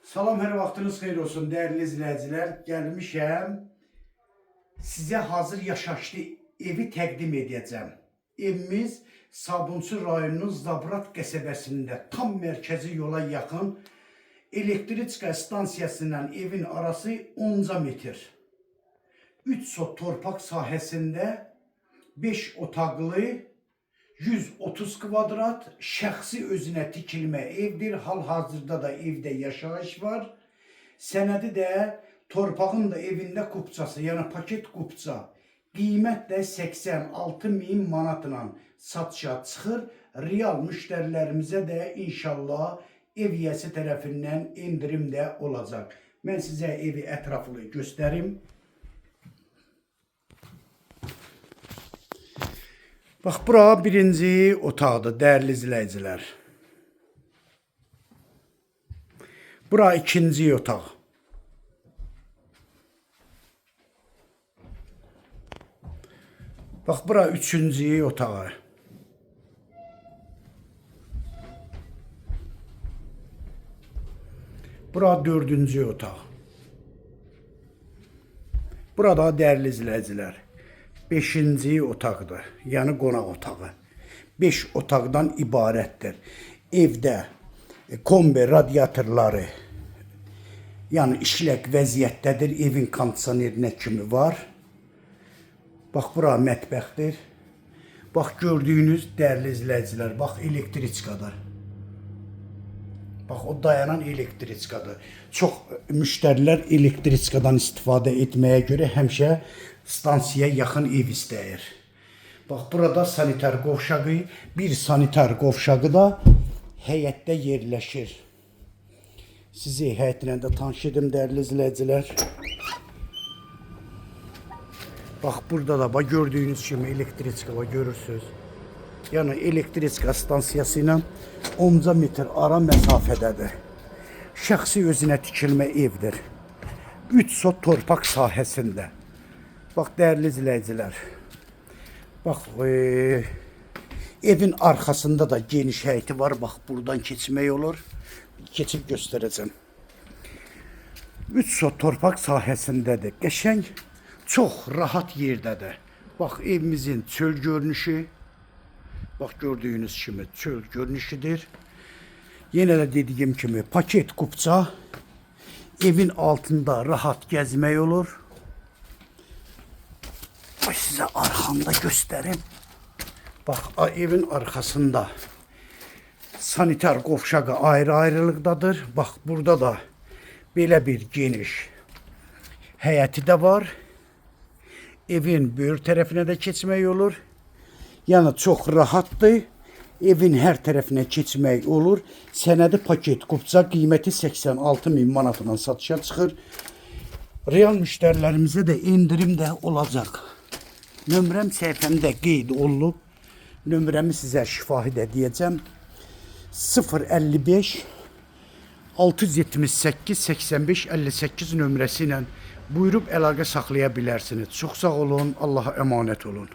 Salam, hər vaxtınız xeyir olsun dəyərli izləyicilər. Gəlmişəm sizə hazır yaşayışlı evi təqdim edəcəm. Evimiz Sabunçu rayonunun Zabrat qəsəbəsində tam mərkəzi yola yaxın, elektrika stansiyasından evin arası 10 metr. 3 sot torpaq sahəsində 5 otaqlı 130 kvadrat şəxsi özünə tikilmə evdir. Hal-hazırda da evdə yaşayış var. Sənədi də torpağın da evində kupçası, yəni paket kupça. Qiymət də 86.000 manatla satışa çıxır. Real müştərilərimizə də inşallah ev yiyəsi tərəfindən endirim də olacaq. Mən sizə evi ətraflı göstərim. Bax, bura birinci otaqdır, dəyərli izləyicilər. Bura ikinci otaq. Bax, bura üçüncü otağı. Bura dördüncü otaq. Burada dəyərli izləyicilər, 5-ci otaqdır, yəni qonaq otağı. 5 otaqdan ibarətdir. Evdə kombi radiatorları, yəni işlək vəziyyətdədir. Evin kondisionerinə kimi var. Bax, bura mətbəxdir. Bax, gördüyünüz dəyərli izləyicilər, bax, elektrikadır. Bax, o dayanan elektrikadır. Çox müştərilər elektrikadan istifadə etməyə görə həmişə stansiyaya yaxın ev istəyir. Bax, burada sanitar qovşağı, bir sanitar qovşağı da həyətdə yerləşir. Sizi həyətlə də tanış edim, dəyərli izləyicilər. Bax, burada da gördüyünüz kimi elektrika var, görürsünüz. Yəni elektrika stansiyası ilə 10 metr ara məsafədədir. Şəxsi özünə tikilmə evdir. 3 sot torpaq sahəsində. Bax, dəyərli izləyicilər. Bax, evin arxasında da geniş həyəti var. Bax, buradan keçmək olur. Keçib göstərəcəm. 3 sot torpaq sahəsindədir. Qəşəng, çox rahat yerdədir. Bax, evimizin çöl görünüşü. Bax, gördüyünüz kimi çöl görünüşüdür. Yenə də dediyim kimi paket kupça. Evin altında rahat gəzmək olur. Sizə arxamda göstərim. Bax, evin arxasında sanitar qovşağı ayrı-ayrılıqdadır. Bax, burada da belə bir geniş həyəti də var. Evin böyür tərəfinə də keçmək olur. Yəni, çox rahatdır. Evin hər tərəfinə keçmək olur. Sənədi paket kupça, qiyməti 86.000 manatla satışa çıxır. Real müştərilərimizə də endirim də olacaq. Nömrəm səhifəmdə qeyd olunub. Nömrəmi sizə şifahi də deyəcəm. 055 678 85 58 nömrəsi ilə buyurub əlaqə saxlaya bilərsiniz. Çox sağ olun, Allaha əmanət olun.